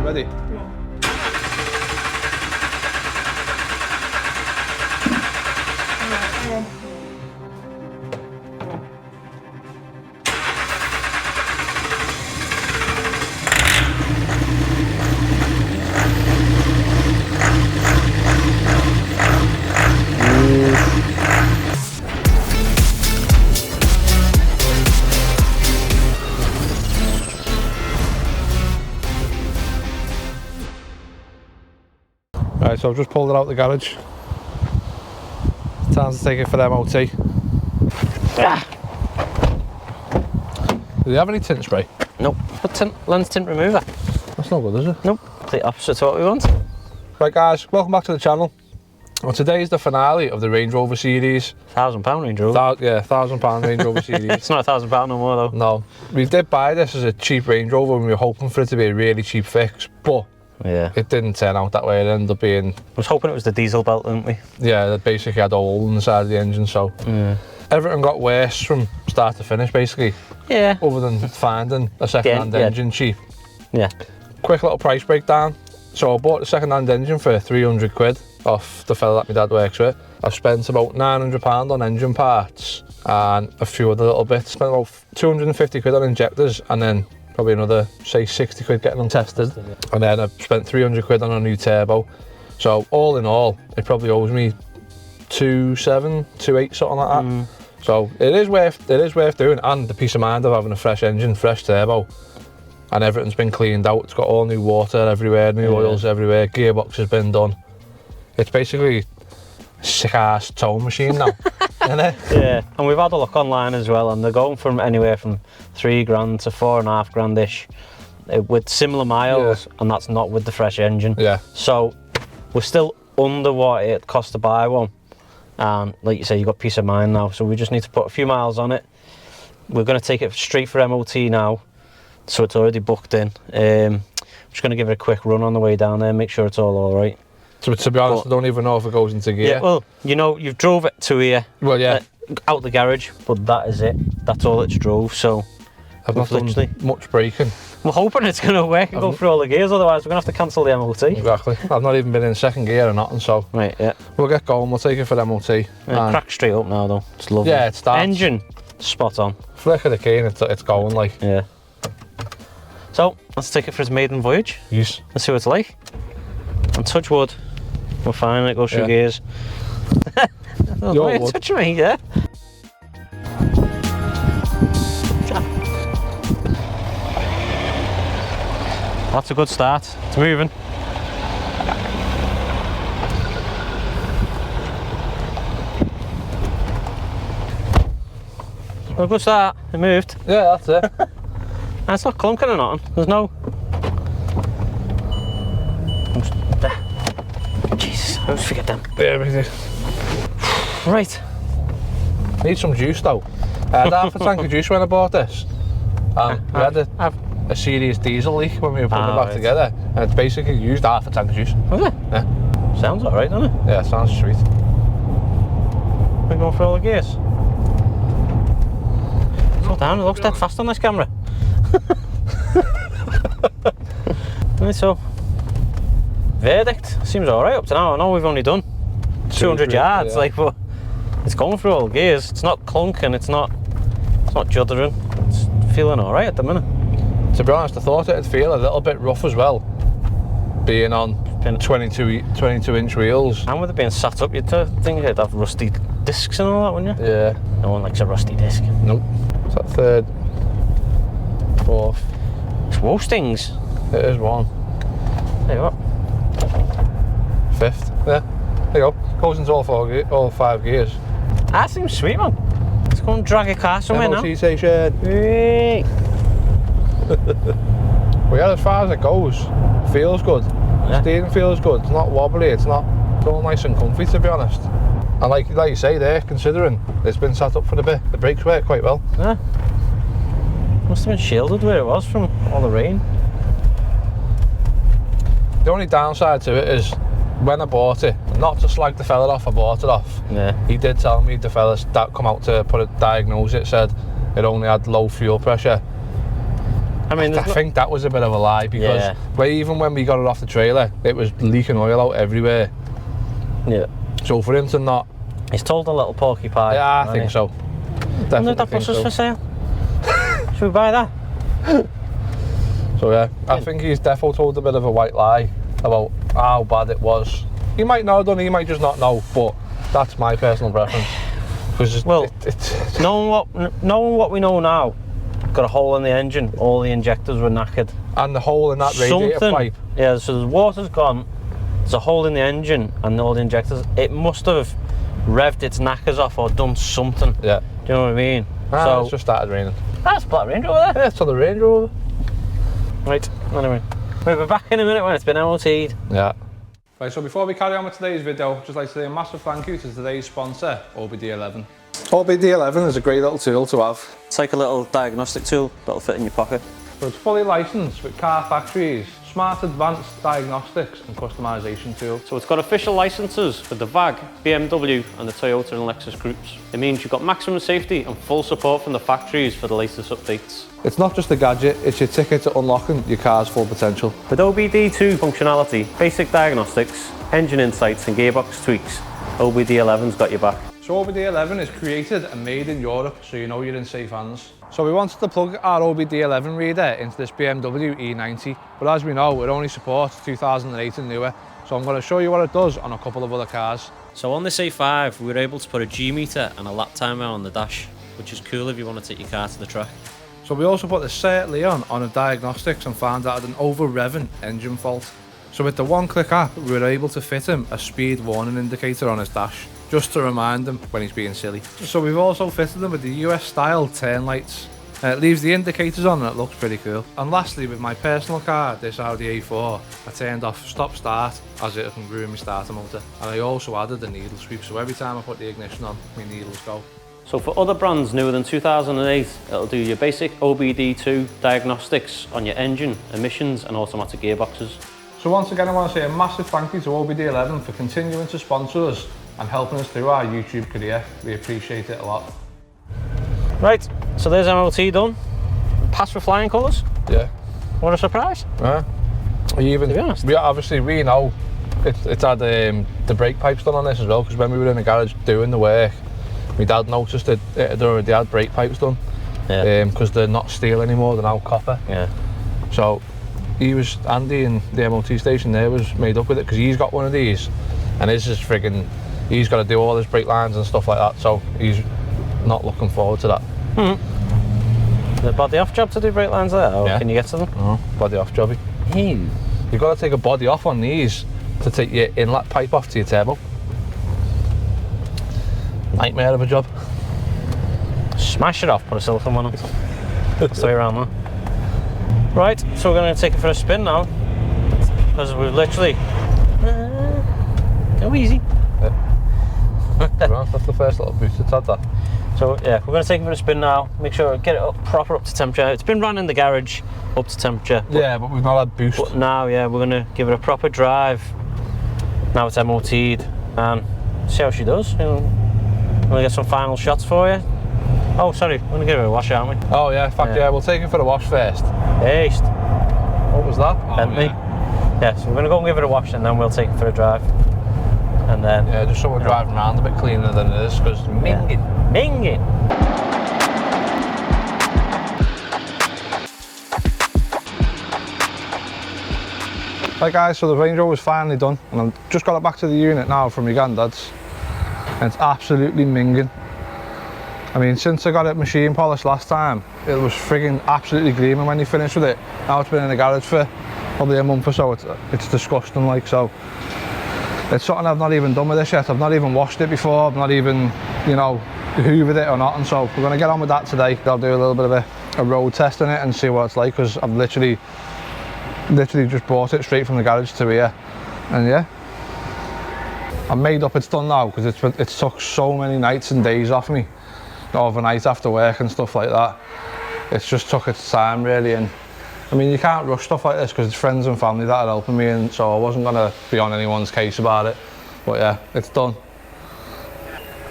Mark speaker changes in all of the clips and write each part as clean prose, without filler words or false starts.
Speaker 1: Ready?
Speaker 2: Yeah.
Speaker 1: Right, so I've just pulled it out of the garage. Time to take it for MOT.
Speaker 2: Ah.
Speaker 1: Do you have any tint spray?
Speaker 2: Nope. But lens tint remover.
Speaker 1: That's not good, is it?
Speaker 2: Nope. The opposite to what we want.
Speaker 1: Right guys, welcome back to the channel. Well, today is the finale of the Range Rover series.
Speaker 2: £1,000 Range Rover.
Speaker 1: Yeah, £1,000 Range Rover series.
Speaker 2: It's not £1,000 no more though.
Speaker 1: No. We did buy this as a cheap Range Rover and we were hoping for it to be a really cheap fix, but
Speaker 2: yeah,
Speaker 1: it didn't turn out that way. It ended up being...
Speaker 2: I was hoping it was the diesel belt, didn't we?
Speaker 1: Yeah, that basically had a hole in the side of the engine, so...
Speaker 2: Yeah.
Speaker 1: Everything got worse from start to finish, basically.
Speaker 2: Yeah.
Speaker 1: Other than finding a second-hand engine cheap.
Speaker 2: Yeah.
Speaker 1: Quick little price breakdown. So I bought the second-hand engine for 300 quid off the fella that my dad works with. I've spent about £900 on engine parts and a few other little bits. Spent about 250 quid on injectors and then probably another, say, 60 quid getting them tested. And then I've spent 300 quid on a new turbo. So all in all, it probably owes me 2.7, 2.8, something like that. So it is worth doing, and the peace of mind of having a fresh engine, fresh turbo, and everything's been cleaned out. It's got all new water everywhere, new oils everywhere, gearbox has been done. It's basically a sick ass towing machine now, isn't it?
Speaker 2: Yeah, and we've had a look online as well, and they're going from anywhere from £3,000 to £4.5 grand-ish with similar miles, and that's not with the fresh engine.
Speaker 1: Yeah.
Speaker 2: So we're still under what it costs to buy one. And like you say, you've got peace of mind now, so we just need to put a few miles on it. We're going to take it straight for MOT now, so it's already booked in. Just going to give it a quick run on the way down there, make sure it's all right.
Speaker 1: So to be honest, I don't even know if it goes into gear.
Speaker 2: Yeah, well, you know, you've drove it to here,
Speaker 1: well, yeah,
Speaker 2: out the garage, but that is it. That's all it's drove, so
Speaker 1: I've not done much braking.
Speaker 2: We're hoping it's going to work and go through all the gears, otherwise we're going to have to cancel the MOT.
Speaker 1: Exactly. I've not even been in second gear or nothing, so...
Speaker 2: Right, yeah.
Speaker 1: We'll get going, we'll take it for MOT.
Speaker 2: Yeah, crack straight up now though, it's lovely.
Speaker 1: Yeah, it starts.
Speaker 2: Engine, spot on.
Speaker 1: Flick of the key and it's going like...
Speaker 2: Yeah. So, let's take it for its maiden voyage.
Speaker 1: Yes.
Speaker 2: Let's see what it's like. And touch wood, we're fine, it goes through gears.
Speaker 1: Your
Speaker 2: touch me, yeah? That's a good start. It's moving. A good start. It moved.
Speaker 1: Yeah, that's it.
Speaker 2: And it's not clunking or nothing. There's no... Jesus, I always forget them.
Speaker 1: Yeah, we do.
Speaker 2: Right.
Speaker 1: Need some juice though. I had half a tank of juice when I bought this. We had a serious diesel leak when we were putting it back together, and it's basically used half a tank of juice.
Speaker 2: Was it?
Speaker 1: Yeah.
Speaker 2: Sounds alright, doesn't it?
Speaker 1: Yeah, sounds sweet.
Speaker 2: We're going for all the gears. Slow down, it looks dead fast on this camera. Right, so, verdict seems alright up to now. I know we've only done 200 yards, like, but it's going through all the gears. It's not clunking, it's not juddering. It's feeling alright at the minute.
Speaker 1: To be honest, I thought it'd feel a little bit rough as well, being on 22-inch wheels.
Speaker 2: And with it being sat up, you'd think it'd have rusty discs and all that, wouldn't you?
Speaker 1: Yeah.
Speaker 2: No one likes a rusty disc.
Speaker 1: Nope. Is that third? Fourth?
Speaker 2: It's Wostings.
Speaker 1: It is one.
Speaker 2: There you go.
Speaker 1: Fifth. Yeah. There you go. Goes into all 5 gears.
Speaker 2: That seems sweet, man. Let's go and drag a car somewhere now.
Speaker 1: MOT station.
Speaker 2: Hey.
Speaker 1: Well, yeah, as far as it goes, feels good.
Speaker 2: Yeah.
Speaker 1: Steering feels good. It's not wobbly. It's all nice and comfy, to be honest. And like you say there, considering it's been sat up for a bit, the brakes work quite well.
Speaker 2: Yeah. Must have been shielded where it was from all the rain.
Speaker 1: The only downside to it is when I bought it, not to slag the fella off, I bought it off.
Speaker 2: Yeah.
Speaker 1: He did tell me, the fella that come out to diagnose it, said it only had low fuel pressure.
Speaker 2: I mean,
Speaker 1: I think that was a bit of a lie because even when we got it off the trailer, it was leaking oil out everywhere.
Speaker 2: Yeah.
Speaker 1: So for him to not...
Speaker 2: He's told a little porcupine.
Speaker 1: Yeah, I think so. Definitely
Speaker 2: that
Speaker 1: think
Speaker 2: bus is
Speaker 1: so.
Speaker 2: for sale. Should we buy that?
Speaker 1: So yeah, I think he's definitely told a bit of a white lie about how bad it was. He might know, don't he? He might just not know, but that's my personal preference.
Speaker 2: Well, knowing what we know now, got a hole in the engine, all the injectors were knackered.
Speaker 1: And the hole in that radiator pipe.
Speaker 2: Yeah, so the water's gone, there's a hole in the engine and all the injectors. It must have revved its knackers off or done something.
Speaker 1: Yeah.
Speaker 2: Do you know what I mean?
Speaker 1: So it's just started raining.
Speaker 2: That's a black Range Rover there.
Speaker 1: Yeah, it's on the Range Rover.
Speaker 2: Right, anyway. We'll be back in a minute when it's been MOT'd.
Speaker 1: Yeah. Right, so before we carry on with today's video, I'd just like to say a massive thank you to today's sponsor, OBD11. OBD11 is a great little tool to have.
Speaker 2: It's like a little diagnostic tool that'll fit in your pocket.
Speaker 1: So it's fully licensed with car factories, smart advanced diagnostics and customization tools.
Speaker 2: So it's got official licenses for the VAG, BMW and the Toyota and Lexus groups. It means you've got maximum safety and full support from the factories for the latest updates.
Speaker 1: It's not just a gadget, it's your ticket to unlocking your car's full potential.
Speaker 2: With OBD2 functionality, basic diagnostics, engine insights and gearbox tweaks, OBD11's got your back.
Speaker 1: So OBD11 is created and made in Europe, so you know you're in safe hands. So we wanted to plug our OBD11 reader into this BMW E90, but as we know, it only supports 2008 and newer, so I'm going to show you what it does on a couple of other cars.
Speaker 2: So on this A5, we were able to put a G meter and a lap timer on the dash, which is cool if you want to take your car to the track.
Speaker 1: So we also put the Cert Leon on a diagnostics and found out an over-revving engine fault. So with the one-click app, we were able to fit him a speed warning indicator on his dash, just to remind him when he's being silly. So we've also fitted them with the US-style turn lights. It leaves the indicators on and it looks pretty cool. And lastly, with my personal car, this Audi A4, I turned off stop-start as it can ruin my starter motor. And I also added the needle sweep, so every time I put the ignition on, my needles go.
Speaker 2: So for other brands newer than 2008, it'll do your basic OBD2 diagnostics on your engine, emissions and automatic gearboxes.
Speaker 1: So once again, I want to say a massive thank you to OBD11 for continuing to sponsor us and helping us through our YouTube career. We appreciate it a lot.
Speaker 2: Right, so there's MOT done. Passed with flying colours.
Speaker 1: Yeah.
Speaker 2: What a surprise.
Speaker 1: Yeah. Even,
Speaker 2: to be honest.
Speaker 1: we know it's had the brake pipes done on this as well, because when we were in the garage doing the work, my dad noticed that it already had brake pipes done.
Speaker 2: Yeah.
Speaker 1: Because they're not steel anymore, they're now copper.
Speaker 2: Yeah.
Speaker 1: So Andy in the MOT station there was made up with it, because he's got one of these and his is friggin', he's got to do all his brake lines and stuff like that, so he's not looking forward to that.
Speaker 2: The body off job to do brake lines there, or can you get to them?
Speaker 1: No, body off jobby.
Speaker 2: Ew.
Speaker 1: You've got to take a body off on these to take your inlet pipe off to your turbo. Nightmare of a job.
Speaker 2: Smash it off, put a silicone one on. That's the way around there. Right, so we're going to take it for a spin now, because we've literally... go easy.
Speaker 1: That's the first little boost it's had that.
Speaker 2: So yeah, we're going to take it for a spin now, make sure get it up proper up to temperature. It's been run in the garage up to temperature.
Speaker 1: Yeah, but we've not had boost.
Speaker 2: But now, yeah, we're going to give it a proper drive. Now it's MOT'd and see how she does. You know, we're going to get some final shots for you. Oh, sorry, we're going to give it a wash, aren't we?
Speaker 1: Oh yeah, in fact, yeah, we'll take it for a wash first.
Speaker 2: Haste.
Speaker 1: What was that?
Speaker 2: Bent me. Yeah, so we're going to go and give it a wash and then we'll take it for a drive. And then...
Speaker 1: yeah, just so we're driving around a bit cleaner than it is, because minging.
Speaker 2: Yeah. Minging.
Speaker 1: Right guys, so the Range Rover's finally done, and I've just got it back to the unit now from my granddad's, and it's absolutely minging. I mean, since I got it machine polished last time, it was frigging absolutely gleaming when you finished with it. Now it's been in the garage for probably a month or so, it's disgusting like, so. It's something I've not even done with this yet. I've not even washed it before, I've not even, you know, hoovered it or not, and so we're going to get on with that today. I'll do a little bit of a road test in it and see what it's like, because I've literally just bought it straight from the garage to here, and yeah. I'm made up it's done now, because it's took so many nights and days off me, overnight after work and stuff like that. It's just took its time really, and I mean, you can't rush stuff like this because it's friends and family that are helping me, and so I wasn't going to be on anyone's case about it. But yeah, it's done.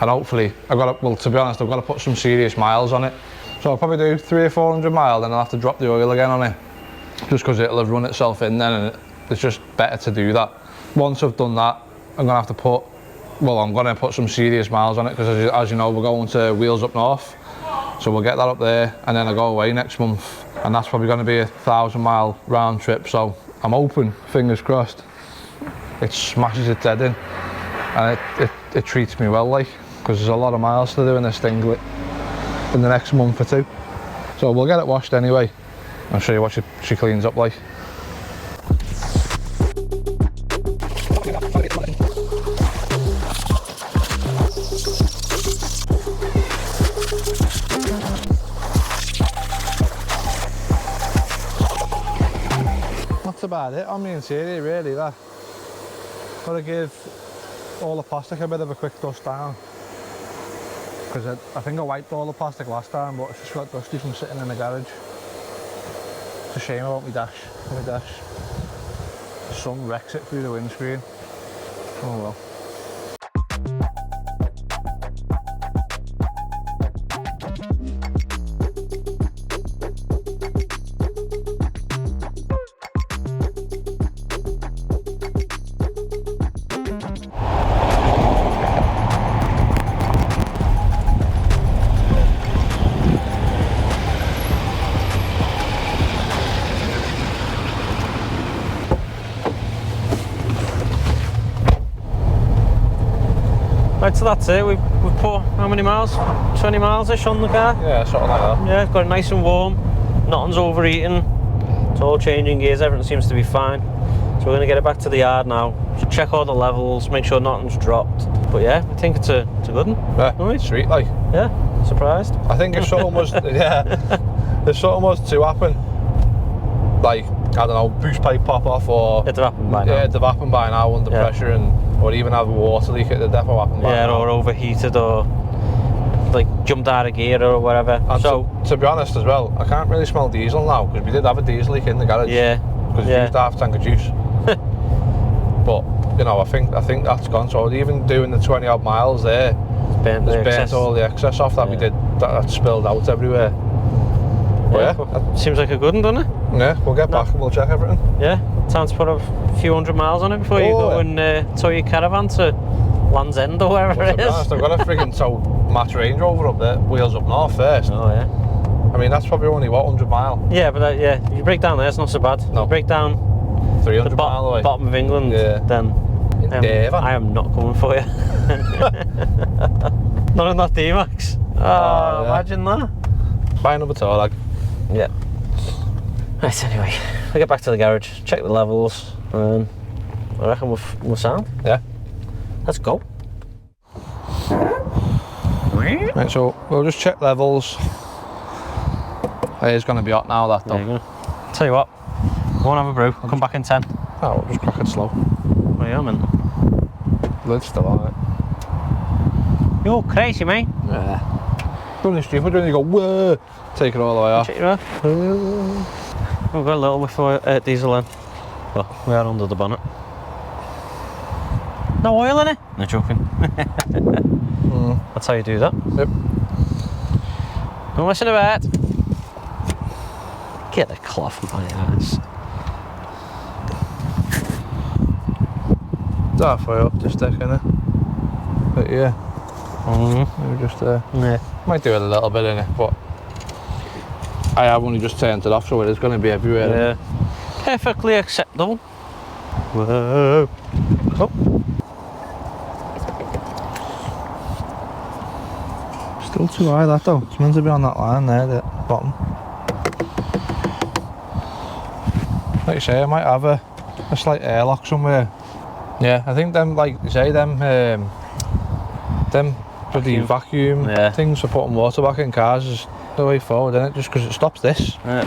Speaker 1: And hopefully, well, to be honest, I've got to put some serious miles on it So I'll probably do 300 or 400 miles, then I'll have to drop the oil again on it, just because it'll have run itself in then, and it's just better to do that. Once I've done that, I'm gonna have to put, well, I'm gonna put some serious miles on it, because as you know, we're going to Wheels Up North, so we'll get that up there, and then I go away next month, and that's probably gonna be a 1,000-mile round trip. So I'm hoping, fingers crossed, it smashes its head in, and it treats me well, like, because there's a lot of miles to do in this thing in the next month or two. So we'll get it washed anyway. I'll show you what she cleans up like. That's about it on the interior really, that. Gotta give all the plastic a bit of a quick dust down, because I think I wiped all the plastic last time, but it's just got dusty from sitting in the garage. It's a shame about my dash. The sun wrecks it through the windscreen. Oh well.
Speaker 2: Right, so that's it. We've put how many miles? 20 miles-ish on the car.
Speaker 1: Yeah, something like that.
Speaker 2: Yeah, it's got it nice and warm. Nothing's overheating. It's all changing gears. Everything seems to be fine. So we're going to get it back to the yard now. Just check all the levels, make sure nothing's dropped. But yeah, I think it's a good one.
Speaker 1: Yeah,
Speaker 2: Right?
Speaker 1: sweet like.
Speaker 2: Yeah, surprised.
Speaker 1: I think if something was, yeah, if something was to happen, like, I don't know, boost pipe pop off, or
Speaker 2: It'd have happened by now.
Speaker 1: yeah, it'd have happened by now under pressure, or even have a water leak, it'd definitely happen by now.
Speaker 2: Or overheated, or like jumped out of gear or whatever.
Speaker 1: And
Speaker 2: so
Speaker 1: to be honest as well, I can't really smell diesel now, because we did have a diesel leak in the garage.
Speaker 2: yeah,
Speaker 1: Because we used half a tank of juice. But you know, I think that's gone. So even doing the 20 odd miles there,
Speaker 2: burnt
Speaker 1: all the excess off that we did. That spilled out everywhere. But yeah,
Speaker 2: seems like a good one, doesn't it?
Speaker 1: yeah, we'll get back and we'll check everything.
Speaker 2: Yeah, time to put a few hundred miles on it before you go and tow your caravan to Land's End or wherever it
Speaker 1: To be
Speaker 2: is.
Speaker 1: honest, I've got to friggin' tow Matt's Range Rover up there, Wheels Up North first.
Speaker 2: Oh yeah.
Speaker 1: I mean, that's probably only, what, 100 mile?
Speaker 2: Yeah, but yeah, if you break down there, it's not so bad.
Speaker 1: No.
Speaker 2: You break down
Speaker 1: 300
Speaker 2: the
Speaker 1: mile away.
Speaker 2: bottom of England,
Speaker 1: Yeah.
Speaker 2: then I am not coming for you. Not in that D-Max. Oh,
Speaker 1: yeah.
Speaker 2: imagine that.
Speaker 1: Buy another tow, like.
Speaker 2: Yeah. Right, anyway, we'll get back to the garage, check the levels, and I reckon we'll sound.
Speaker 1: Yeah.
Speaker 2: Let's go.
Speaker 1: Right, so we'll just check levels. It is going to be hot now, that though.
Speaker 2: There you go. Tell you what, I won't have a brew. I'll come back in 10.
Speaker 1: Oh, we'll just crack it slow.
Speaker 2: What are you man?
Speaker 1: Lid's still on it.
Speaker 2: You're crazy, mate.
Speaker 1: Yeah. Don't stupid when you go, whoa, take it all the way off.
Speaker 2: Check it out. We've got a little whiff of diesel in. Well, we are under the bonnet. No oil in it? No joking. That's how you do that.
Speaker 1: Yep.
Speaker 2: Don't listen about it. Get the cloth from my ass.
Speaker 1: It's halfway up the stick, innit? But yeah. Maybe just
Speaker 2: Yeah.
Speaker 1: might do it a little bit in it, but I have only just turned it off, so it is going to be everywhere.
Speaker 2: Yeah. Perfectly acceptable. Whoa. Oh.
Speaker 1: Still too high, that though. It's meant to be on that line there, the bottom. Like you say, I might have a slight airlock somewhere. Yeah, I think them, like you say, them bloody vacuum things for putting water back in cars is the way forward, isn't it? Just because it stops this.
Speaker 2: Yeah.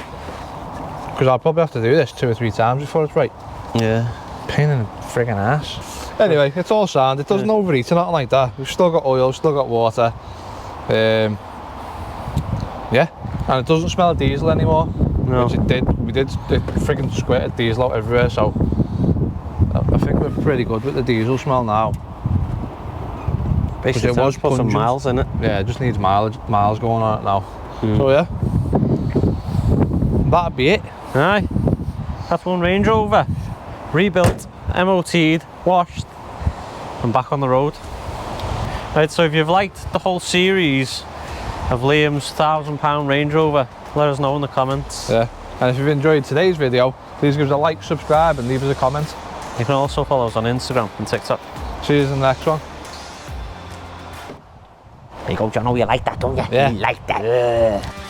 Speaker 1: Because I'll probably have to do this 2 or 3 times before it's right.
Speaker 2: Yeah.
Speaker 1: Pain in the friggin' ass. Anyway, it's all sound. It doesn't overheat or nothing like that. We've still got oil, still got water. Yeah, and it doesn't smell of diesel anymore.
Speaker 2: No.
Speaker 1: Which it did. We did friggin' squirted diesel out everywhere, so I think we're pretty good with the diesel smell now.
Speaker 2: Basically,
Speaker 1: it was
Speaker 2: put some
Speaker 1: pungent.
Speaker 2: miles in it.
Speaker 1: Yeah, it just needs miles going on it now. So yeah, that'd be it.
Speaker 2: Aye, that's one Range Rover, rebuilt, MOT'd, washed, and back on the road. Right, so if you've liked the whole series of Liam's £1,000 Range Rover, let us know in the comments.
Speaker 1: Yeah, and if you've enjoyed today's video, please give us a like, subscribe, and leave us a comment.
Speaker 2: You can also follow us on Instagram and TikTok.
Speaker 1: See you in the next one.
Speaker 2: There you go, John. Oh, you like that, don't you?
Speaker 1: Yeah.
Speaker 2: You like that.